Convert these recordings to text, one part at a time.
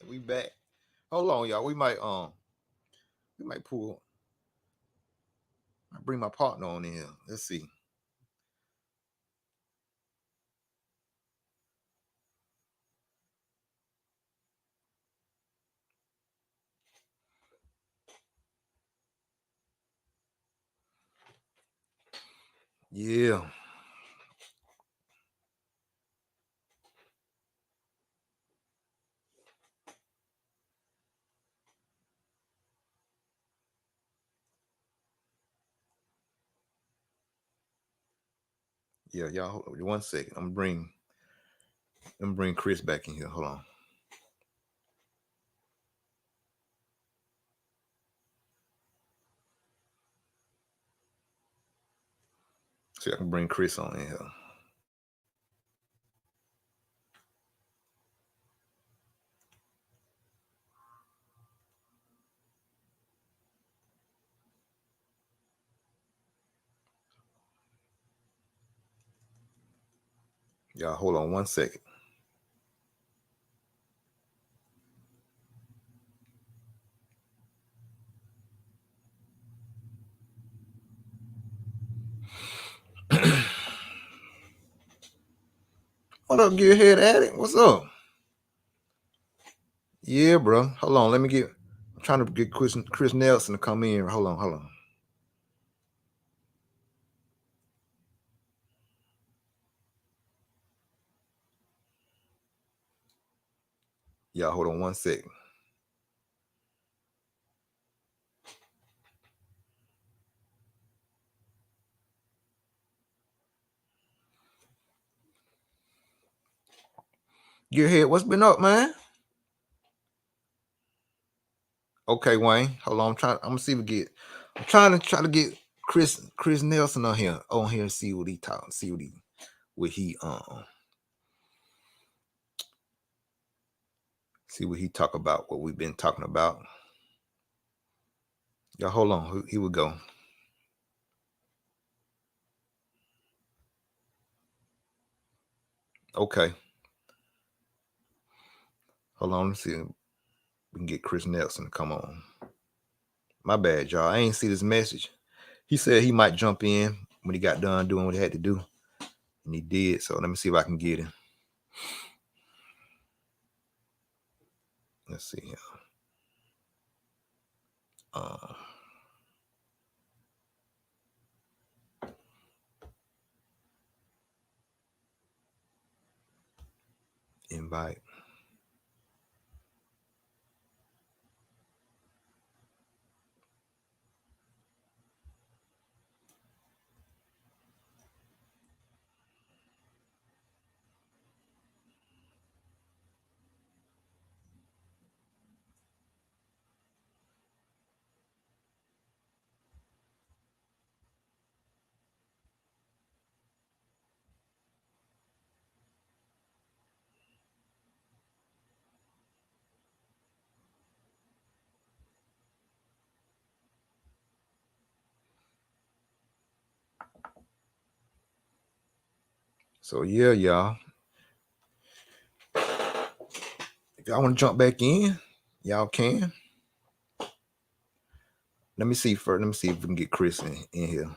We back. Hold on, y'all. We might pull. I bring my partner on in here. Let's see. Yeah. Yeah, y'all. Hold on 1 second. I'm bring Chris back in here. Hold on. See, I can bring Chris on in here. Y'all, hold on 1 second. What up, Gearhead Addict? What's up? Yeah, bro. Hold on. Let me get. I'm trying to get Chris Nelson to come in. Hold on. Hold on. Y'all, hold on 1 second. Gearhead, what's been up, man? Okay, Wayne. Hold on. I'm gonna see if we get. I'm trying to get Chris Nelson on here and see what he talk. See what he see what he talk about. What we've been talking about. Y'all, hold on. Here we go. Okay. Hold on. Let's see if we can get Chris Nelson to come on. My bad, y'all. I ain't see this message. He said he might jump in when he got done doing what he had to do. And he did. So let me see if I can get him. Let's see here. Invite. So yeah, y'all. If y'all want to jump back in, y'all can. Let me see first. Let me see if we can get Chris in here.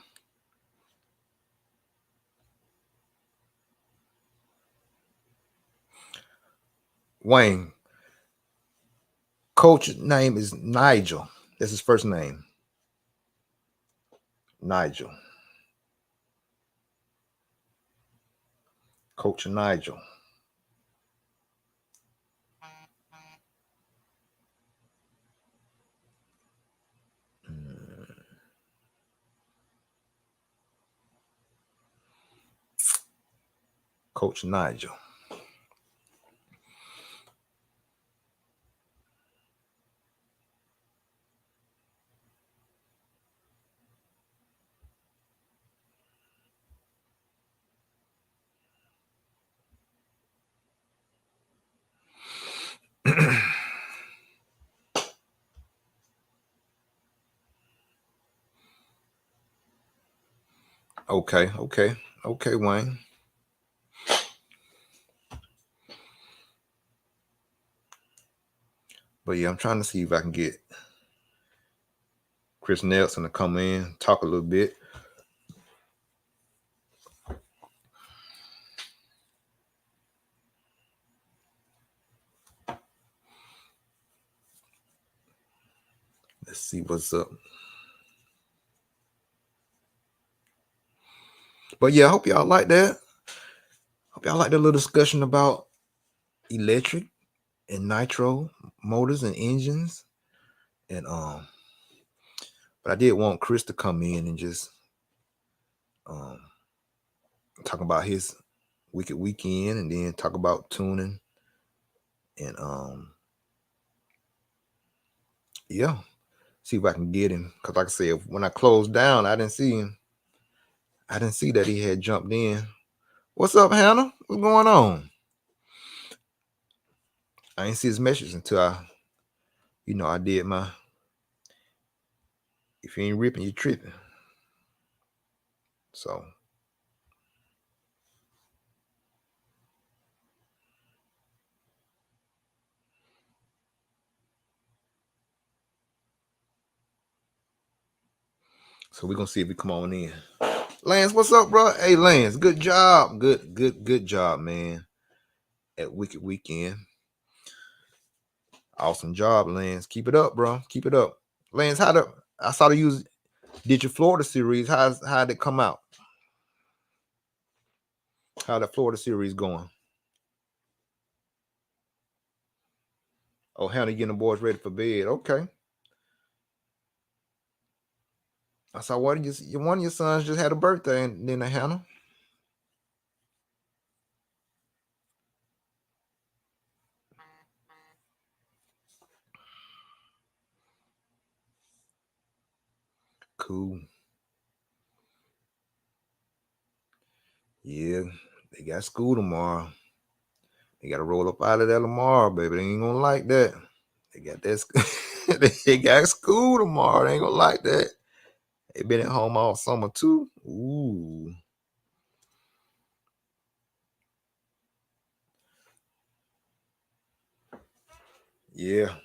Wayne. Coach's name is Nigel. That's his first name. Nigel. Coach Nigel. Coach Nigel. Okay, Wayne. But yeah, I'm trying to see if I can get Chris Nelson to come in, talk a little bit. Let's see what's up. But yeah, I hope y'all like that. Hope y'all like that little discussion about electric and nitro motors and engines. And but I did want Chris to come in and just talk about his Wicked Weekend, and then talk about tuning. And yeah, see if I can get him. Cause like I said, when I closed down, I didn't see him. I didn't see that he had jumped in. What's up, Hannah? What's going on? I didn't see his message until I did my. If you ain't ripping, you tripping. So we're gonna see if he come on in. Lance, what's up, bro? Hey, Lance, good job. Good job, man. At Wicked Weekend. Awesome job, Lance. Keep it up, bro. Keep it up. Lance, I saw you did your Florida series. How'd it come out? How the Florida series going? Oh, Hannah getting the boys ready for bed. Okay. I saw one of your sons just had a birthday, and then Hannah. Cool. Yeah, they got school tomorrow. They got to roll up out of there tomorrow, baby. They ain't gonna like that. They got that. They got school tomorrow. They ain't gonna like that. They been at home all summer too. Ooh. Yeah.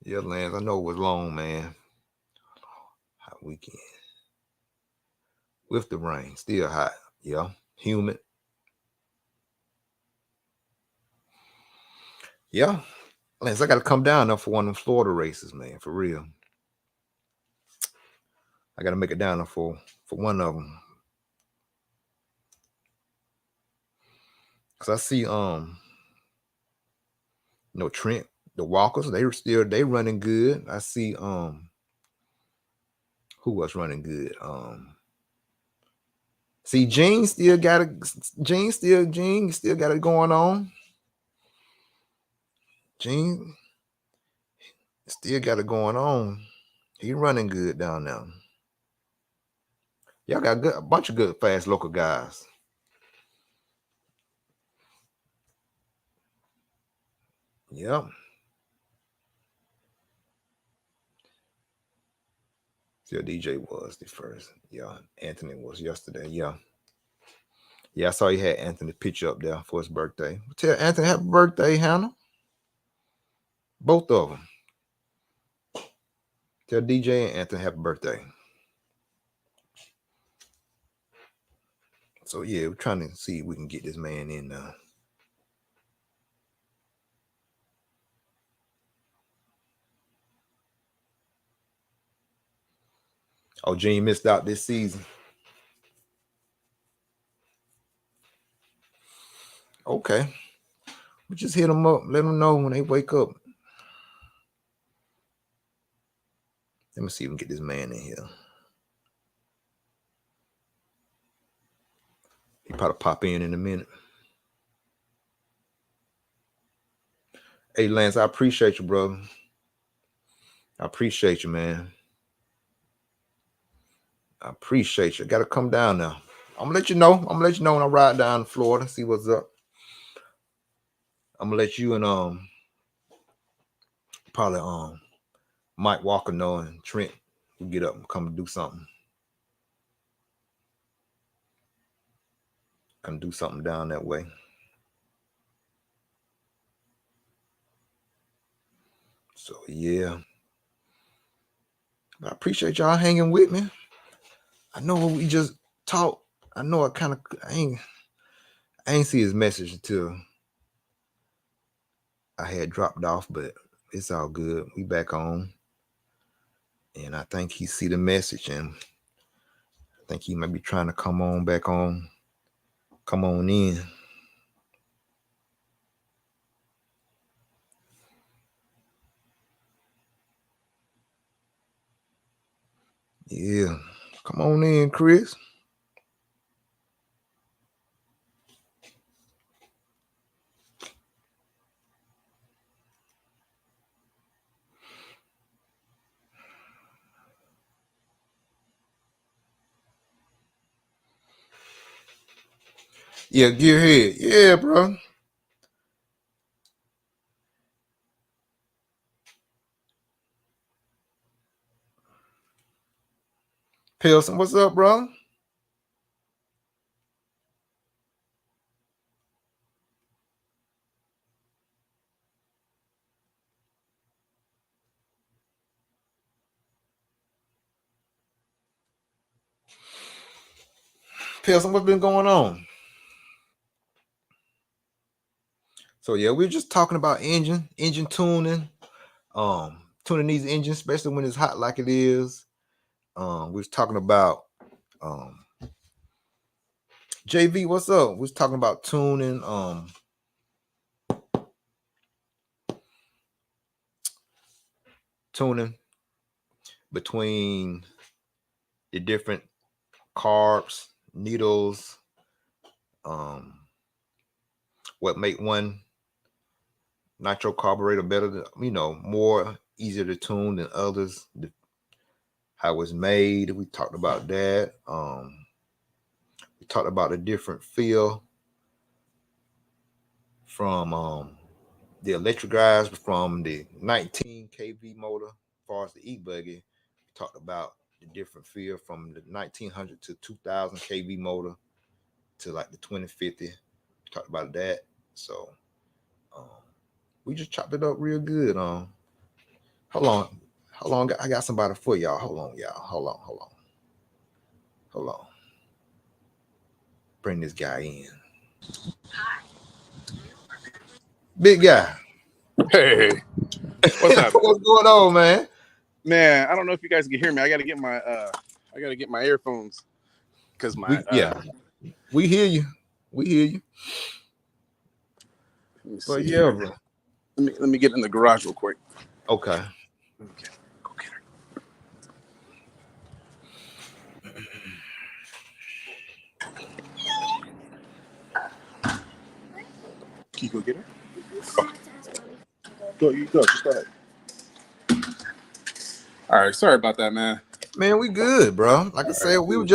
Yeah, Lance. I know it was long, man. Hot weekend. With the rain. Still hot. Yeah. Humid. Yeah. Lance, I gotta come down there for one of them Florida races, man. For real. I gotta make it down there for one of them. Cause I see Trent, the Walkers, they running good. I see who was running good? See Gene still got it going on. Gene still got it going on. He running good down there. Y'all got a bunch of good fast local guys. Yep. See, DJ was the first. Yeah. Anthony was yesterday. Yeah. Yeah, I saw you had Anthony picture up there for his birthday. Tell Anthony happy birthday, Hannah. Both of them. Tell DJ and Anthony happy birthday. So yeah, we're trying to see if we can get this man in. Oh, Gene missed out this season. Okay, we just hit them up. Let them know when they wake up. Let me see if we can get this man in here. He probably pop in a minute. Hey, Lance, I appreciate you, brother. I appreciate you, man. I appreciate you. Got to come down now. I'm gonna let you know. I'm gonna let you know when I ride down to Florida, see what's up. I'm gonna let you and probably Mike Walker know, and Trent will get up and come and do something. Come do something down that way. So yeah, I appreciate y'all hanging with me. I know we just talked. I know I ain't see his message until I had dropped off, but it's all good. We back on, and I think he see the message, and I think he might be trying to come on back on, come on in. Yeah, come on in, Chris. Yeah, Gearhead. Yeah, bro. Pilson, what's up, bro? Pilson, what's been going on? So yeah, we're just talking about engine tuning, tuning these engines, especially when it's hot like it is. We was talking about JV, what's up? We was talking about tuning, tuning between the different carbs, needles, what make one nitro carburetor better than, more easier to tune than others, how it's made. We talked about that. We talked about the different feel from the electric drives from the 19 kV motor. As far as the e-buggy, we talked about the different feel from the 1900 to 2000 kV motor to like the 2050. We talked about that. So um, we just chopped it up real good. Hold on. Hold on. I got somebody for y'all. Hold on, y'all. Hold on. Bring this guy in. Big guy. Hey, what's up? What's going on, man? Man, I don't know if you guys can hear me. I gotta get my earphones because we hear you. We hear you. But yeah, bro. Let me get in the garage real quick. Okay. Go get her. Can you go get her? Okay. You go. Just go ahead. All right. Sorry about that, man. Man, we good, bro. Like I said, we've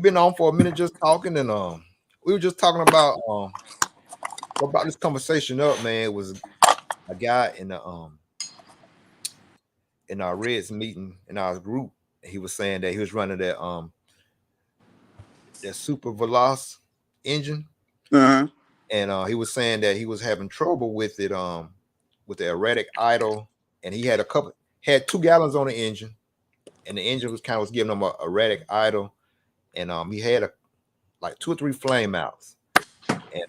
been on for a minute just talking, and we were just talking about this conversation up, man. It was a guy in our Reds meeting in our group. He was saying that he was running that Super Veloz engine, and he was saying that he was having trouble with it with the erratic idle, and he had 2 gallons on the engine, and the engine was giving him a erratic idle, and he had like 2 or 3 flame outs, and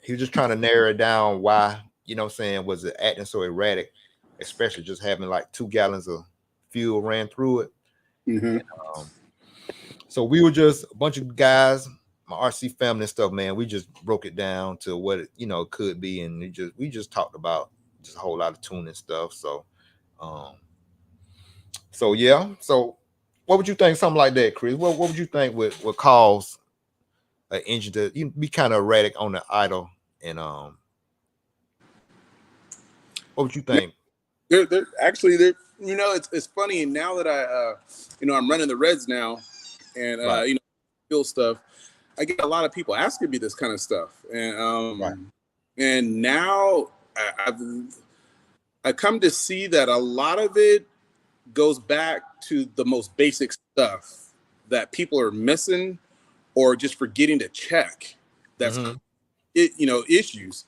he was just trying to narrow it down why, was it acting so erratic, especially just having like 2 gallons of fuel ran through it. Mm-hmm. And, so we were just a bunch of guys, my RC family and stuff, man. We just broke it down to what it, could be, and we just talked about just a whole lot of tuning stuff. So yeah. So what would you think, something like that, Chris? What would you think would cause an engine to be kind of erratic on the idle? And what would you think? They're actually, it's funny now that I'm running the Reds now, and Right. fuel stuff. I get a lot of people asking me this kind of stuff, and Right. and now I come to see that a lot of it goes back to the most basic stuff that people are missing or just forgetting to check. That's Mhm. issues.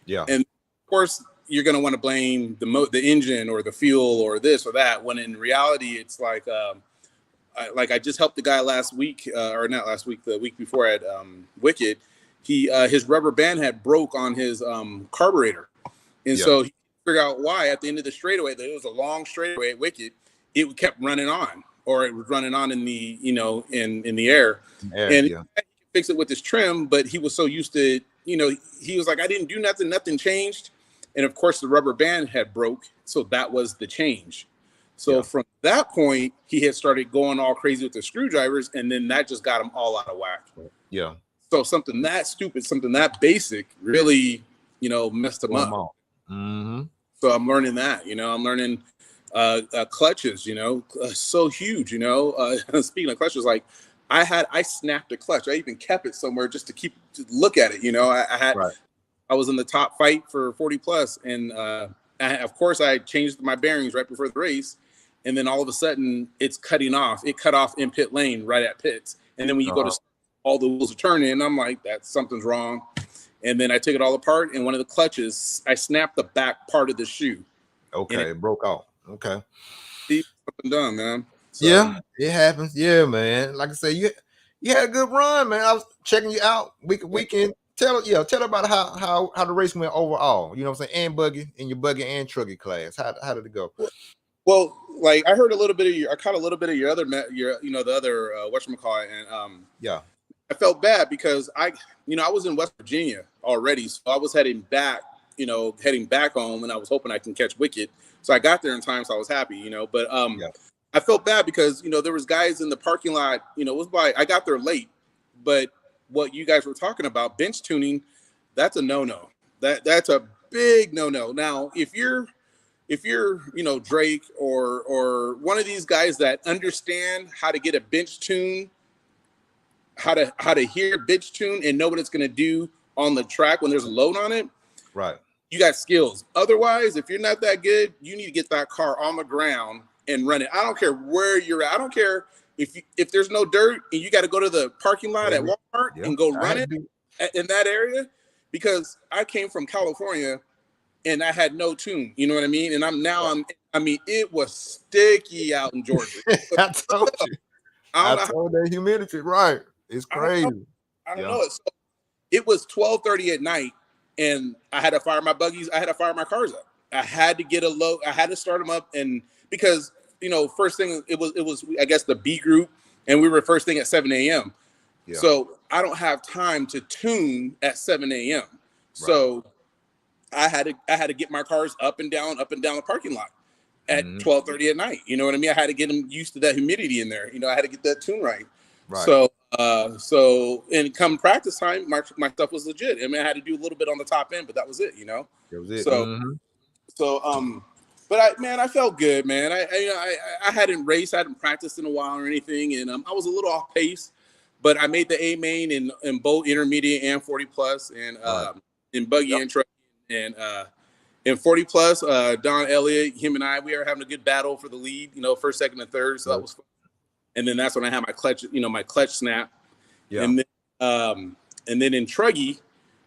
Yeah. And of course, you're going to want to blame the engine or the fuel or this or that, when in reality it's like I just helped the guy last week, or not last week, the week before at Wicked. His rubber band had broke on his carburetor, and so he figured out why. At the end of the straightaway, that it was a long straightaway at Wicked, it kept running on, or it was running on in the in the air, and he could fix it with his trim, but he was so used to he was like, I didn't do nothing changed, and of course the rubber band had broke, so that was the change. So from that point, he had started going all crazy with the screwdrivers, and then that just got him all out of whack. Yeah. So something that stupid, something that basic, really, messed him up. Mm-hmm. So I'm learning that. I'm learning clutches. So huge. Speaking of clutches, like I snapped a clutch. I even kept it somewhere just to look at it. I was in the top fight for 40 plus, and of course I changed my bearings right before the race. And then all of a sudden it's cutting off. It cut off in pit lane right at pits. And then when you go to all the wheels are turning, I'm like, something's wrong. And then I took it all apart, and one of the clutches, I snapped the back part of the shoe. Okay, it broke off. Okay. See, something done, man. So, yeah, it happens. Yeah, man. Like I said, you had a good run, man. I was checking you out weekend. Tell about how the race went overall. You know what I'm saying? And buggy in your buggy and truggy class. How did it go? Well, like I heard a little bit of I caught a little bit of your other, the other whatchamacallit, and I felt bad because I was in West Virginia already, so I was heading back home, and I was hoping I can catch Wicked. So I got there in time, so I was happy, but I felt bad because there was guys in the parking lot, I got there late, but what you guys were talking about, bench tuning, that's a no-no. That's a big no-no. Now, if you're Drake or one of these guys that understand how to get a bench tune, how to hear bench tune and know what it's going to do on the track when there's a load on it, right? You got skills. Otherwise, if you're not that good, you need to get that car on the ground and run it. I don't care where you're at. I don't care if there's no dirt and you got to go to the parking lot at Walmart and go run it in that area, because I came from California and I had no tune, you know what I mean? And it was sticky out in Georgia. I told you. I told that humidity, right? It's crazy. I don't know. So it was 12:30 at night, and I had to fire my buggies. I had to fire my cars up. I had to get a load. I had to start them up, and because first thing it was I guess the B group, and we were first thing at 7 a.m. Yeah. So I don't have time to tune at 7 a.m. Right. So I had to get my cars up and down the parking lot at 12:30 at night. You know what I mean? I had to get them used to that humidity in there. I had to get that tune right. Right. So and come practice time, my stuff was legit. I mean, I had to do a little bit on the top end, but that was it. That was it. But I felt good, man. I hadn't raced, I hadn't practiced in a while or anything, and I was a little off pace, but I made the A main in both intermediate and 40 plus, and in buggy and truck. And in 40 plus, Don Elliott, him and we are having a good battle for the lead, first, second, and third. So that was fun. And then that's when I had my clutch snap. Yeah. And then in truggy,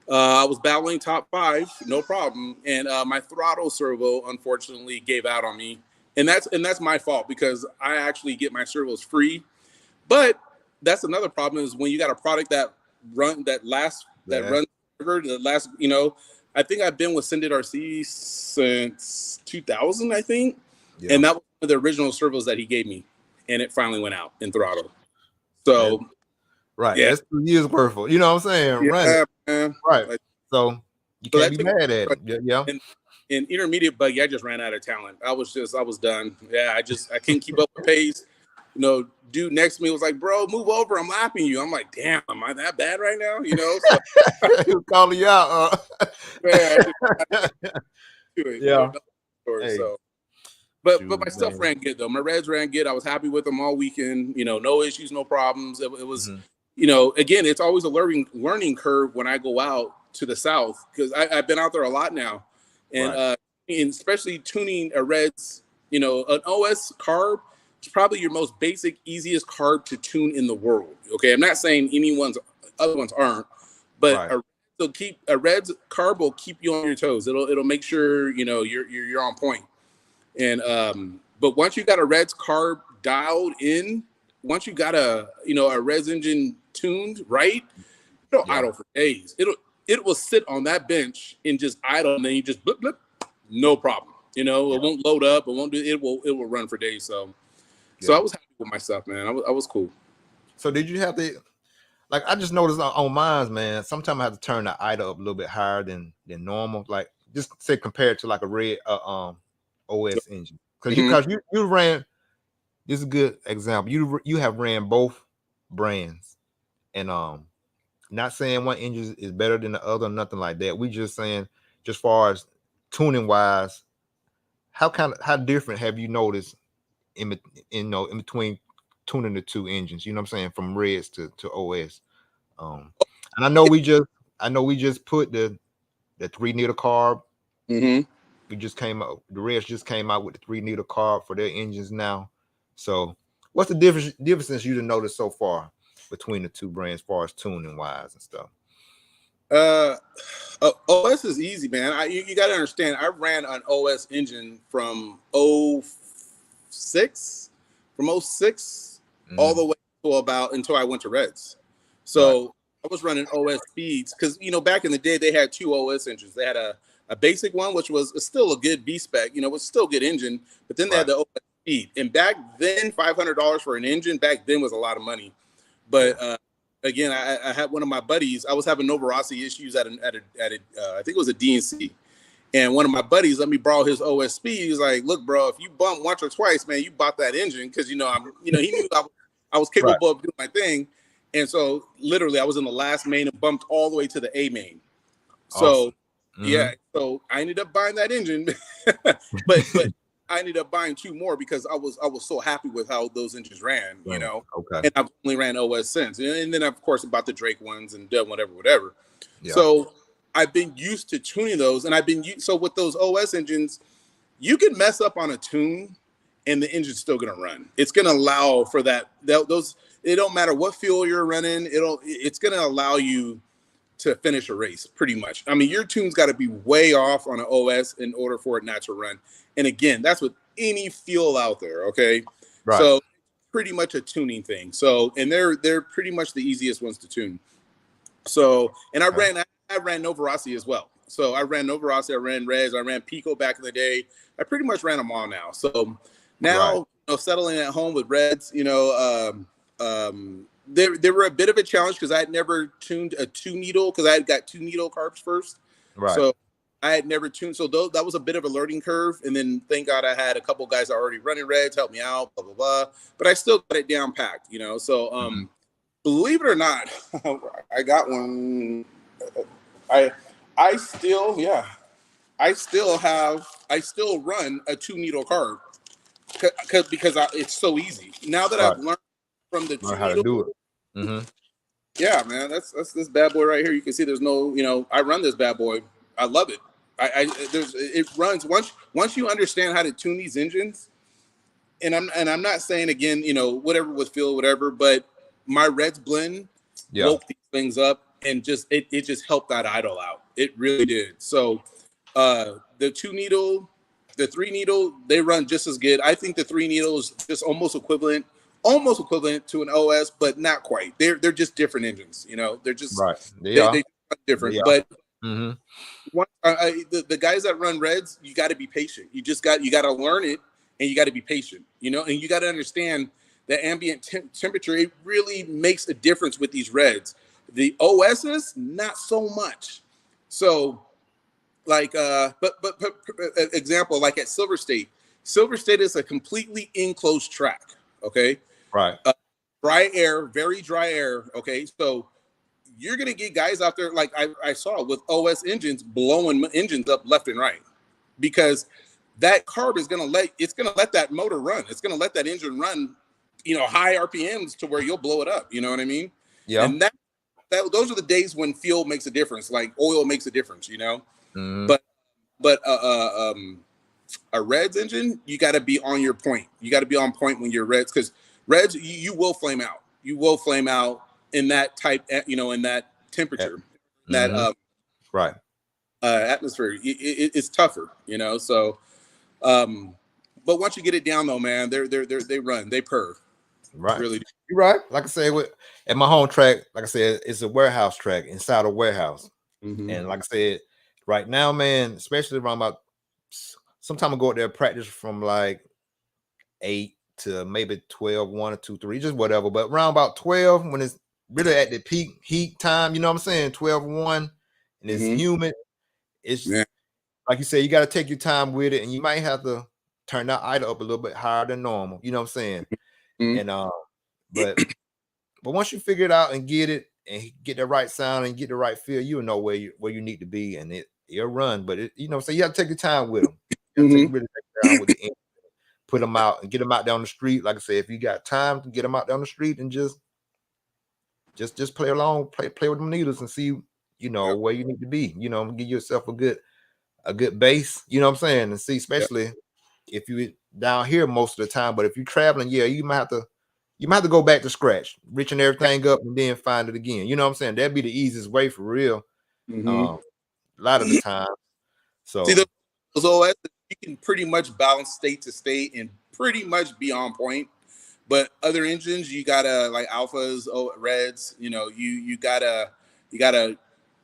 I was battling top 5, no problem. And my throttle servo unfortunately gave out on me. And that's my fault, because I actually get my servos free. But that's another problem, is when you got a product that runs the last, I think I've been with Sendit RC since 2000, I think. Yeah. And that was one of the original servos that he gave me. And it finally went out in throttle. So, right. Yeah. That's 2 years worth of, you know what I'm saying? Yeah, man. Right. So you can't be mad at it. Yeah. In intermediate buggy, I just ran out of talent. I was done. Yeah. I couldn't keep up with pace. Dude next to me was like, bro, move over. I'm lapping you. I'm like, damn, am I that bad right now? So, he was calling you out. Yeah. Hey. So, but my stuff ran good though. My reds ran good. I was happy with them all weekend. No issues, no problems. It was, again, it's always a learning curve when I go out to the South, because I've been out there a lot now, and and especially tuning a reds. An OS carb. It's probably your most basic, easiest carb to tune in the world. Okay, I'm not saying other ones aren't, but a So keep a Reds carb will keep you on your toes. It'll make sure you're on point. And but once you got a Reds carb dialed in, once you got a Reds engine tuned right, it'll idle for days. It will sit on that bench and just idle, and then you just blip blip, no problem. It won't load up. It won't do. It will run for days. So I was happy with myself, man. I was cool. So did you have to, like, I just noticed on mine, man, sometimes I have to turn the idle up a little bit higher than normal. Like, just say compared to like a red OS engine. Because you ran, this is a good example. You have ran both brands, and not saying one engine is better than the other, nothing like that. We just saying, just far as tuning wise, how different have you noticed in between tuning the two engines? You know what I'm saying, from Reds to OS. And I know we just put the 3 needle carb. Mm-hmm. We just came out. The Reds just came out with the 3 needle carb for their engines now. So what's the difference you noticed so far between the two brands, as far as tuning wise and stuff? OS is easy, man. You got to understand. I ran an OS engine from 06 all the way to until I went to Reds. So I was running OS speeds because back in the day they had 2 OS engines. They had a basic one, which was still a good B spec. Was still a good engine, but then they had the OS speed. And back then, $500 for an engine back then was a lot of money. But again, I had one of my buddies. I was having Novarossi issues at I think it was a DNC. And one of my buddies let me borrow his OS speed. He's like, "Look, bro, if you bump once or twice, man, you bought that engine because he knew I was capable of doing my thing." And so literally, I was in the last main and bumped all the way to the A main. So so I ended up buying that engine, but I ended up buying 2 more because I was so happy with how those engines ran, Okay. And I've only ran OS since, and then of course about the Drake ones and done whatever. Yeah. So I've been used to tuning those, and so with those OS engines, you can mess up on a tune, and the engine's still gonna run. It's gonna allow for that. Those it don't matter what fuel you're running. It's gonna allow you to finish a race pretty much. I mean, your tune's got to be way off on an OS in order for it not to run. And again, that's with any fuel out there. Okay. Right. So pretty much a tuning thing. So, and they're pretty much the easiest ones to tune. So, and I ran Novarossi as well. So I ran Novarossi, I ran Reds, I ran Pico back in the day. I pretty much ran them all now. So now, settling at home with Reds, they were a bit of a challenge because I had never tuned a 2 needle because I had got 2 needle carbs first. Right. So I had never tuned. So that was a bit of a learning curve. And then thank God I had a couple guys already running Reds, help me out, blah, blah, blah. But I still got it down packed, So believe it or not, I got one. I still run a 2 needle carb because it's so easy. Now that I've learned from the 2 how to do it. Mm-hmm. Yeah, man, that's this bad boy right here. You can see there's no, I run this bad boy. I love it. It runs once you understand how to tune these engines. And I'm not saying again, whatever with fuel, whatever, but my Reds blend woke these things up and it just helped that idle out. It really did. So the 2 needle, the 3 needle, they run just as good. I think the 3 needle is just almost equivalent to an OS, but not quite. They're just different engines, They're just they're different. But the guys that run Reds, you got to be patient. You got to learn it, and you got to be patient, and you got to understand the ambient temperature. It really makes a difference with these Reds. The OSs, not so much. So, like, but example, like at Silver State is a completely enclosed track. Okay. Right. Dry air, very dry air. Okay. So you're going to get guys out there like I saw with OS engines blowing engines up left and right because that carb is going to let that motor run. It's going to let that engine run, high RPMs to where you'll blow it up. You know what I mean? Yeah. And those are the days when fuel makes a difference, like oil makes a difference, Mm-hmm. But a Reds engine, you got to be on your point. You got to be on point when you're Reds because Reds, you will flame out. You will flame out in that type, in that temperature, that Right. Atmosphere. It's tougher, you know. So, but once you get it down, though, man, they run, they purr. Right. Really do. You're right. Like I said, at my home track, like I said, it's a warehouse track inside a warehouse. Mm-hmm. And like I said, right now, man, especially around about sometime I go out there practice from like 8 to maybe 12, 1 or 2, 3, just whatever. But around about 12, when it's really at the peak heat time, you know what I'm saying? 12, 1, and it's humid. It's like you said, you got to take your time with it, and you might have to turn that idle up a little bit higher than normal. You know what I'm saying? And but once you figure it out and get it and get the right sound and get the right feel, you'll know where you need to be, and it'll run. But so you have to take your time with them. You have to really take your time with the engine, put them out and get them out down the street. Like I said, if you got time to get them out down the street and just play along, play with them needles and see, where you need to be. Give yourself a good base. You know what I'm saying? And see, especially if you down here most of the time, but if you're traveling, you might have to go back to scratch, reaching everything up and then find it again. You know what I'm saying? That'd be the easiest way for real. A lot of the time. So see those OS, you can pretty much balance state to state and pretty much be on point. But other engines, you gotta like alphas, reds. You gotta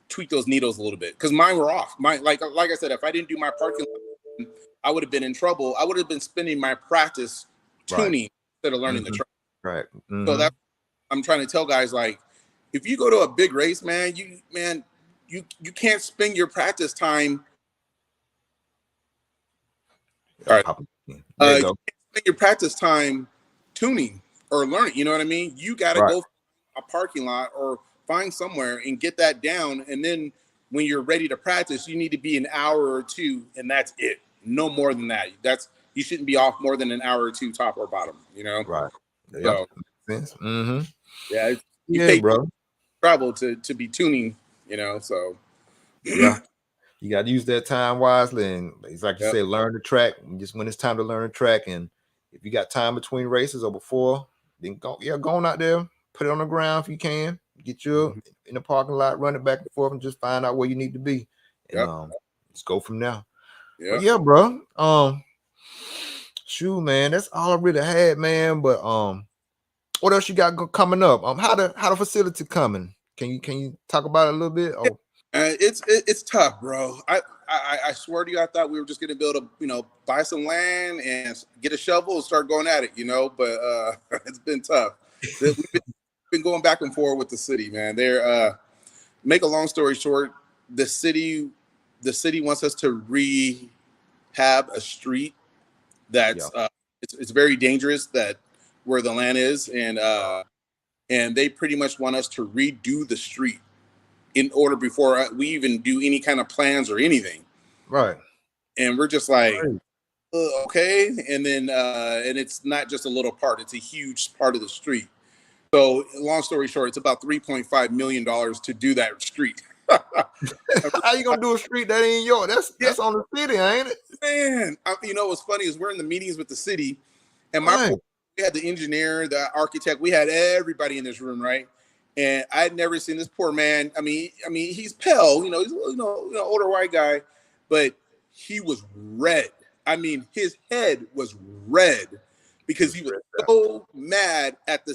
tweak those needles a little bit because mine were off. Mine, like I said, if I didn't do my parking lot, I would have been in trouble. I would have been spending my practice tuning instead of learning the track. Right. So that I'm trying to tell guys, like, if you go to a big race, man, you can't spend your practice time. All right. You can't spend your practice time tuning or learning. You know what I mean? You got to go a parking lot or find somewhere and get that down. And then when you're ready to practice, you need to be an hour or two, and that's it. No more than that. You shouldn't be off more than an hour or two, top or bottom. Right. So, yeah, you pay bro travel to be tuning. So yeah, you got to use that time wisely, and it's like you said, learn the track. Just when it's time to learn the track, and if you got time between races or before, then go on out there, put it on the ground if you can. Get you in the parking lot, run it back and forth, and just find out where you need to be, and just go from there. Yeah, bro. Shoot, man, that's all I really had, man. But what else you got coming up? How the facility coming? Can you talk about it a little bit? Oh, it's tough, bro. I swear to you, I thought we were just gonna be able to buy some land and get a shovel and start going at it, But it's been tough. We've been going back and forth with the city, man. They're make a long story short, the city wants us to rehab a street that's it's very dangerous where the land is, and they pretty much want us to redo the street in order before we even do any kind of plans or anything. Right. And we're just like, okay. And then and it's not just a little part; it's a huge part of the street. So, long story short, it's about $3.5 million to do that street. How you gonna do a street that ain't yours? That's on the city, ain't it? Man, what's funny is we're in the meetings with the city, and we had the engineer, the architect, we had everybody in this room, right? And I'd never seen this poor man. I mean, he's pale, he's older white guy, but he was red. I mean, his head was red. Because he was so mad at the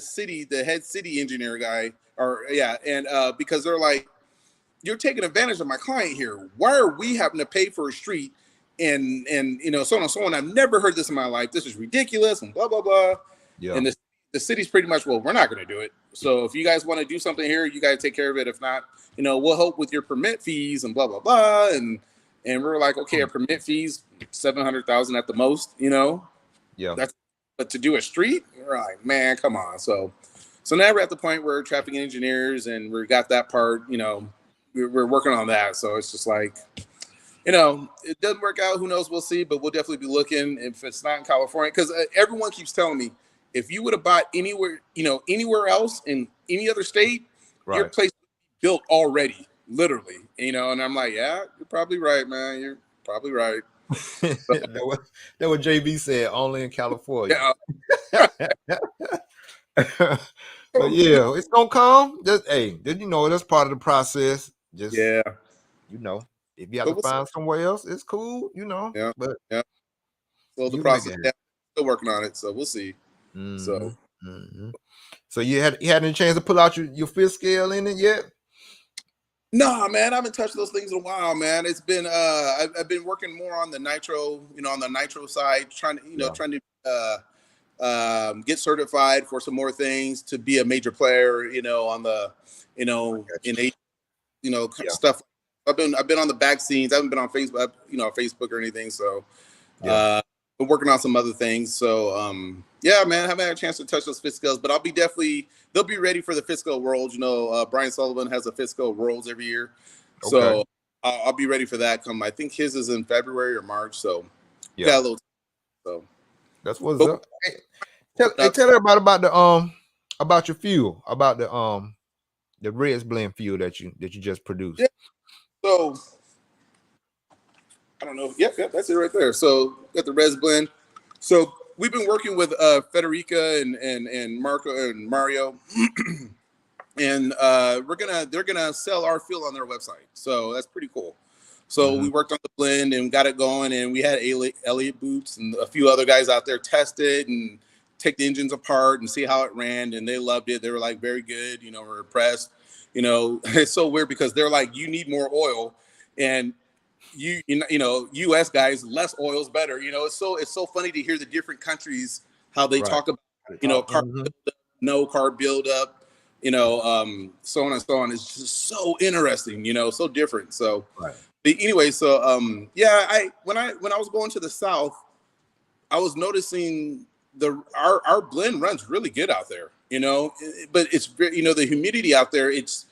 head city engineer guy, and because they're like, you're taking advantage of my client here. Why are we having to pay for a street and so on and so on? I've never heard this in my life. This is ridiculous and blah blah blah. Yeah. And the city's pretty much, well, we're not going to do it. So if you guys want to do something here, you got to take care of it. If not, we'll help with your permit fees and blah blah blah. And we're like, okay, our permit fees $700,000 at the most. Yeah. But to do a street, we're like, man, come on. So now we're at the point where traffic engineers and we got that part, we're working on that. So it's just like, it doesn't work out. Who knows? We'll see. But we'll definitely be looking if it's not in California. Because everyone keeps telling me, if you would have bought anywhere else in any other state, your place would be built already, literally. And I'm like, yeah, you're probably right, man. You're probably right. That what JB said, only in California. But yeah, it's gonna come. That's part of the process. you know, if you have But to find somewhere else, it's cool, you know. yeah, But yeah. So the you can make it process, happen. yeah, still working on it. So we'll see. Hmm. So Hmm. So you had any chance to pull out your fifth scale in it yet? nah, man, I haven't touched those things in a while, man. It's been I've been working more on the nitro, on the nitro side, trying to Yeah, trying to get certified for some more things to be a major player, on the I got in you. Yeah, stuff. I've been on the back scenes. I haven't been on Facebook, Facebook or anything. So yeah. been working on some other things. So yeah, man, I haven't had a chance to touch those fit skills, but they'll be ready for the Fiscal Worlds. Brian Sullivan has a Fiscal Worlds every year, Okay. so I'll be ready for that. I think his is in February or March. So got Yeah, a little. So, that's what's but up. Hey, uh, tell everybody about your fuel, about the Reds blend fuel that you just produced. yeah. So I don't know. Yep, that's it right there. So got the Res Blend. So we've been working with Federica and Marco and Mario, and they're gonna sell our fuel on their website. So that's pretty cool. So Hmm. we worked on the blend and got it going, and we had Elliott Boots and a few other guys out there test it and take the engines apart and see how it ran, and they loved it. They were like very good, were impressed. It's so weird because they're like, you need more oil, and U.S. guys, less oil is better. It's so funny to hear the different countries how they Right. talk about carb Hmm. buildup, no carb buildup, so on and so on. It's just so interesting, so different. So, Right. but anyway, so yeah, when I was going to the South, I was noticing our blend runs really good out there, but it's very, the humidity out there, it's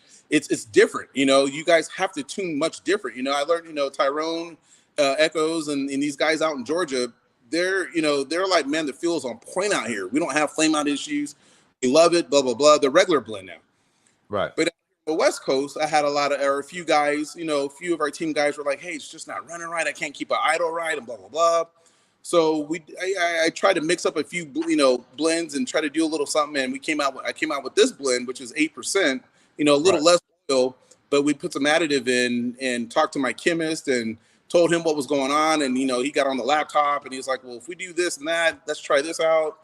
different. You guys have to tune much different. I learned, Tyrone, Echoes, and these guys out in Georgia, they're like, man, the fuel's on point out here. We don't have flame out issues. We love it, blah, blah, blah. The regular blend now. Right. But on the West Coast, I had a few guys, a few of our team guys were like, hey, it's just not running right. I can't keep an idle right, and blah, blah, blah. So I tried to mix up a few, blends and try to do a little something. And I came out with this blend, which is 8%, a Right. little less oil, but we put some additive in and talked to my chemist and told him what was going on. And, he got on the laptop and he was like, well, if we do this and that, let's try this out,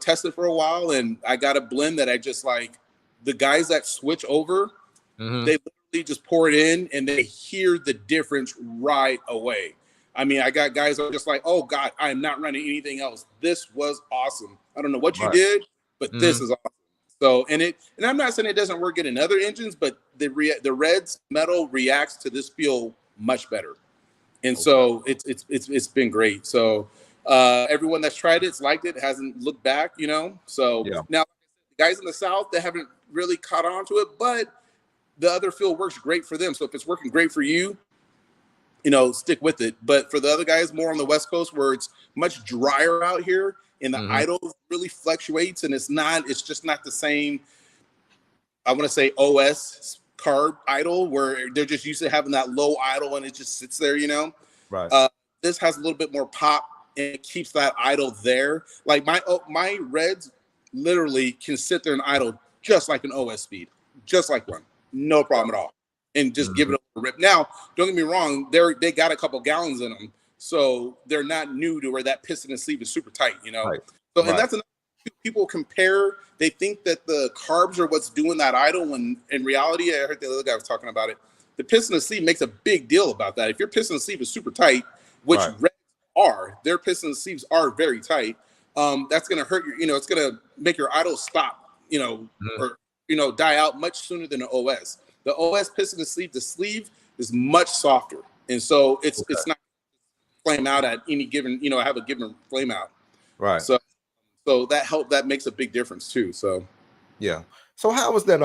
test it for a while. And I got a blend that I just like. The guys that switch over, Hmm. they literally just pour it in and they hear the difference right away. I mean, I got guys that are just like, oh God, I'm not running anything else. This was awesome. I don't know what you Right. did, but Hmm. this is awesome. So, and I'm not saying it doesn't work in other engines, but the Reds metal reacts to this fuel much better. And Okay. so it's been great. So everyone that's tried it's liked it, hasn't looked back, So Yeah. now the guys in the South, they haven't really caught on to it, but the other field works great for them. So if it's working great for you, stick with it. But for the other guys more on the West Coast where it's much drier out here and the Hmm. idle really fluctuates and it's just not the same, I want to say OS carb idle where they're just used to having that low idle and it just sits there, Right. uh, this has a little bit more pop and it keeps that idle there. Like my Reds literally can sit there and idle just like an OS speed, just like one, no problem at all, and just give Hmm. it a rip. Now, don't get me wrong, they got a couple gallons in them, so they're not new to where that piston and sleeve is super tight. Right. So, and Right. that's another people compare. They think that the carbs are what's doing that idle when in reality, I heard the other guy was talking about it. The piston and sleeve makes a big deal about that. If your piston and sleeve is super tight, which Right. Reds are, their piston and sleeves are very tight. That's going to hurt your, it's going to make your idle stop, Mhm. or die out much sooner than the OS. The OS piston and sleeve, the sleeve is much softer, and so Okay. it's not flame out at any given, have a given flame out. Right. So that makes a big difference too. So Yeah. So how was that?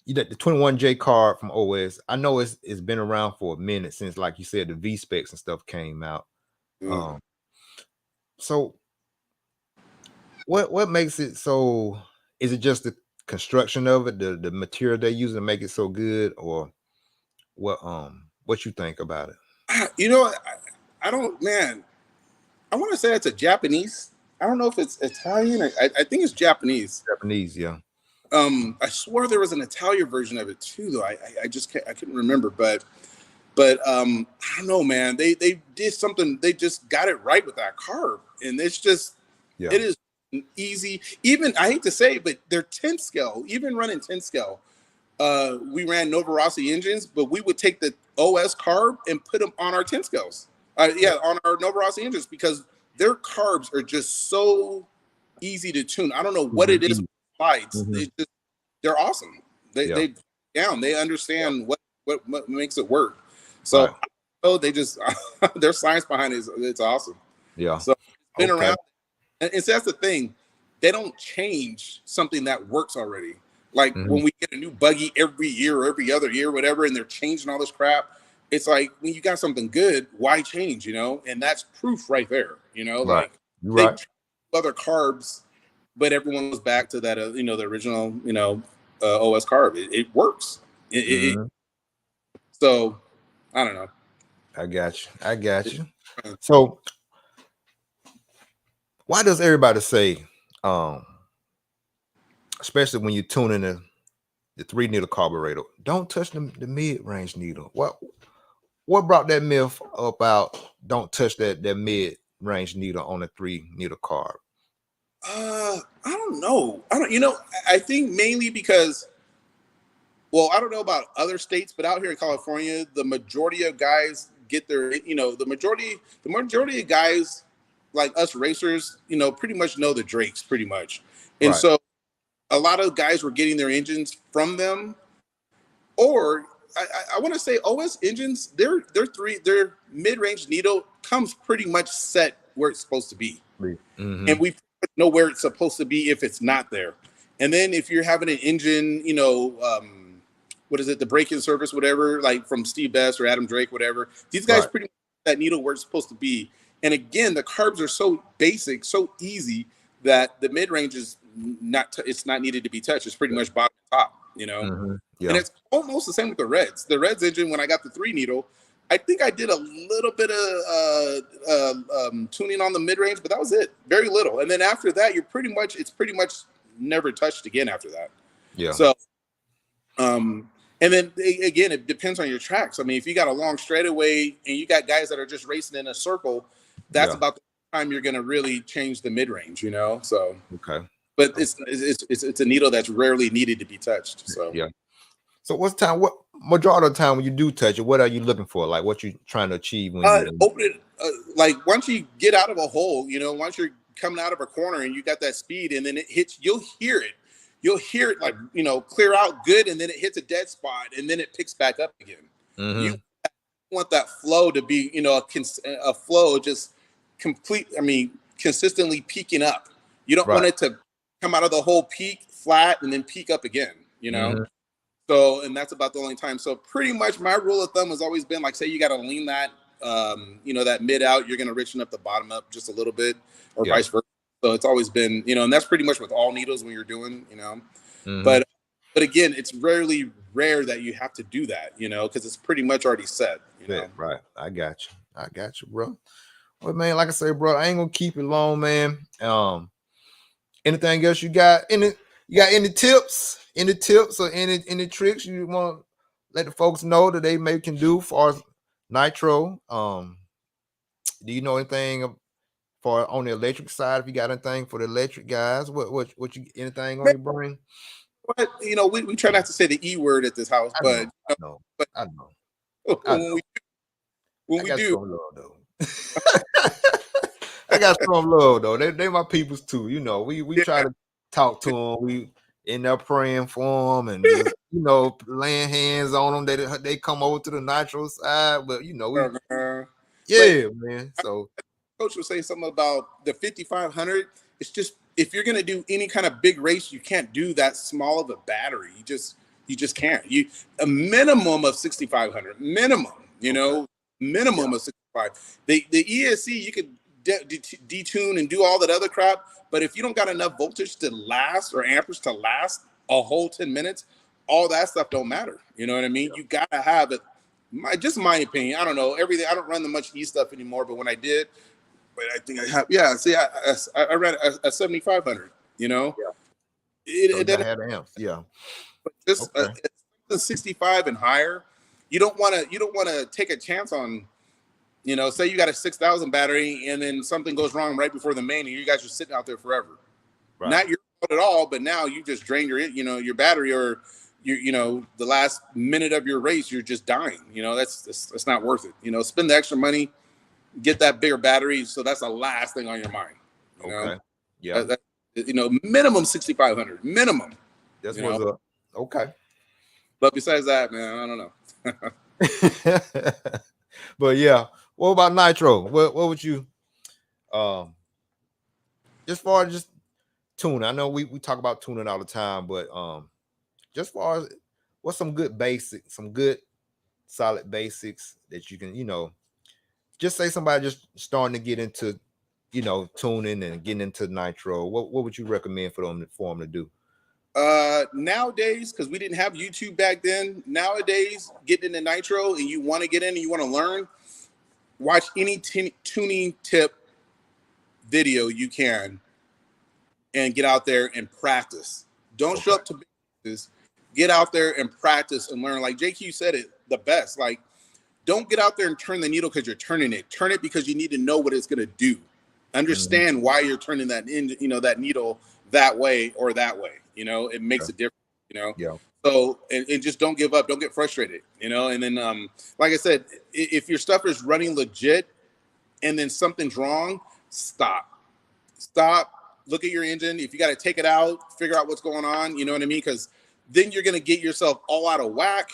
The 21J card from OS. I know it's been around for a minute since, like you said, the V specs and stuff came out. mm. Um. So what makes it so? Is it just the construction of it, the material they use to make it so good, or what you think about it? I don't, man. I want to say it's a Japanese. I don't know if it's Italian. I think it's Japanese. Japanese, yeah. I swore there was an Italian version of it too, though. I just I couldn't remember, but I don't know, man. They did something. They just got it right with that carb, and it's just Yeah. it is easy. Even I hate to say it, but they're 10 scale. Even running 10 scale, we ran Nova Rossi engines, but we would take the OS carb and put them on our 10 scales. On our Nova Rossi engines, because their carbs are just so easy to tune. I don't know what it is with lights. They're awesome. They understand what makes it work. So they just their science behind it it's awesome. Yeah. So it's been around, and so that's the thing. They don't change something that works already. Like when we get a new buggy every year or every other year, whatever, and they're changing all this crap. It's like, when you got something good, why change? And that's proof right there. Like they other carbs, but everyone goes back to that. The original, OS carb. It works. So I don't know. I got you. So why does everybody say, especially when you tune in the 3-needle carburetor, don't touch the mid-range needle? What brought that myth about don't touch that mid-range needle on a 3-needle carb? I don't know. I think mainly because, well, I don't know about other states, but out here in California, the majority of guys get their, the majority of guys like us racers, pretty much know the Drakes pretty much. And so a lot of guys were getting their engines from them, or I want to say OS engines, their mid-range needle comes pretty much set where it's supposed to be. And we know where it's supposed to be if it's not there. And then if you're having an engine, what is it, the break-in service, whatever, like from Steve Best or Adam Drake, whatever, these guys pretty much that needle where it's supposed to be. And again, the carbs are so basic, so easy, that the mid-range is it's not needed to be touched. It's pretty much bottom to top, And it's almost the same with the Reds. The Reds engine, when I got the 3-needle, I think I did a little bit of tuning on the mid-range, but that was it. Very little. And then after that, it's pretty much never touched again after that. Yeah. So, and then again, it depends on your tracks. I mean, if you got a long straightaway and you got guys that are just racing in a circle, that's about the time you're going to really change the mid-range, So but it's a needle that's rarely needed to be touched. So So what majority of the time when you do touch it, what are you looking for? Like, what you trying to achieve when you open it? Like once you get out of a hole, once you're coming out of a corner and you got that speed, and then it hits, you'll hear it. You'll hear it like clear out good, and then it hits a dead spot, and then it picks back up again. You want that flow to be a flow just complete. I mean, consistently peaking up. You don't want it to come out of the whole peak flat and then peak up again. So, and that's about the only time. So pretty much my rule of thumb has always been, like, say you got to lean that, that mid out, you're going to richen up the bottom up just a little bit, or vice versa. So it's always been, and that's pretty much with all needles when you're doing, but again, it's rare that you have to do that, because it's pretty much already set. Right. I got you, bro. Well, man, like I say, bro, I ain't gonna keep it long, man. Anything else you got? You got any tips or any tricks you want to let the folks know that they maybe can do for nitro? Do you know anything for on the electric side? If you got anything for the electric guys, what you anything on your brain? But we try not to say the E word at this house, I know. When we do, love, though. I got some love though. They my peoples too. We try to talk to them. We in there praying for them, and just, laying hands on them. They come over to the nitro side, but man. So coach was saying something about the 5500. It's just, if you're gonna do any kind of big race, you can't do that small of a battery. You just can't. A minimum of 6500. Minimum. Minimum of 65. The ESC you could detune and do all that other crap, but if you don't got enough voltage to last, or amperage to last a whole 10 minutes, all that stuff don't matter. You know what I mean? You gotta have it. Just my opinion. I don't know everything. I don't run the much E stuff anymore, but when I did, but I think I have. Yeah. See, I ran a 7500. So you It gotta have the amps. Yeah. just Okay. the 65 and higher. You don't want to take a chance on, you know, say you got a 6,000 battery and then something goes wrong right before the main, and you guys are sitting out there forever. Right. Not your fault at all, but now you just drained your battery, or the last minute of your race, you're just dying. You know, that's not worth it. You know, spend the extra money, get that bigger battery, so that's the last thing on your mind. You know, Okay. Yeah. minimum 6,500 minimum. That's You what's know, up. Okay. but besides that, man, I don't know. But yeah, what about nitro? What would you just far as just tuning? I know we talk about tuning all the time, but just far as what's some good basics, some good solid basics that you can, just say somebody just starting to get into, tuning and getting into nitro. What would you recommend for them to do? Nowadays, because we didn't have YouTube back then, nowadays getting into nitro and you want to get in and you want to learn, watch any tuning tip video you can and get out there and practice. Don't show up to businesses. Get out there and practice and learn. Like JQ said it the best. Like, don't get out there and turn the needle because you're turning it. Turn it because you need to know what it's going to do. Understand why you're turning that that needle that way or that way. You know, it makes a difference. You know. Yeah. So and just don't give up. Don't get frustrated. You know. And then like I said, if your stuff is running legit and then something's wrong, stop. Look at your engine. If you got to take it out, figure out what's going on. You know what I mean? Because then you're going to get yourself all out of whack.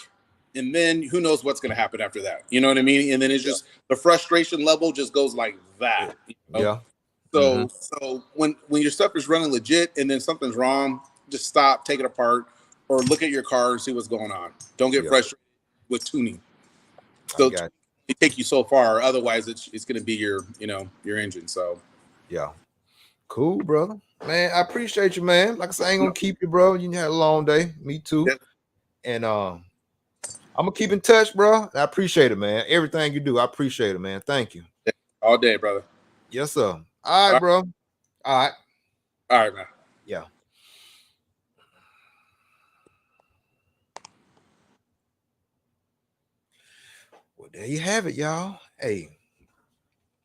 And then who knows what's going to happen after that? You know what I mean? And then it's just the frustration level just goes like that. You know? Yeah. So when your stuff is running legit and then something's wrong, just stop, take it apart, or look at your car and see what's going on. Don't get frustrated with tuning. So it take you so far. Otherwise, it's going to be your engine. So yeah. Cool, brother. Man, I appreciate you, man. Like I said, I ain't gonna keep you, bro. You had a long day. Me too. Yep. And I'm gonna keep in touch, bro. I appreciate it, man. Everything you do, I appreciate it, man. Thank you. All day, brother. Yes, sir. All right, bro. All right. All right, man. Yeah. Well, there you have it, y'all. Hey,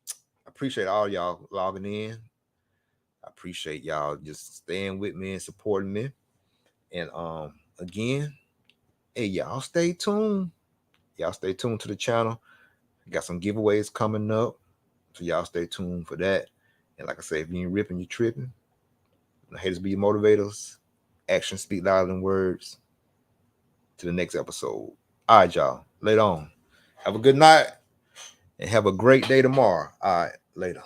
I appreciate all y'all logging in. I appreciate y'all just staying with me and supporting me. And again, hey, y'all stay tuned. Y'all stay tuned to the channel. Got some giveaways coming up. So y'all stay tuned for that. And like I said, if you ain't ripping, you tripping. Haters be your motivators. Actions speak louder than words. To the next episode. All right, y'all. Later on. Have a good night and have a great day tomorrow. All right, later.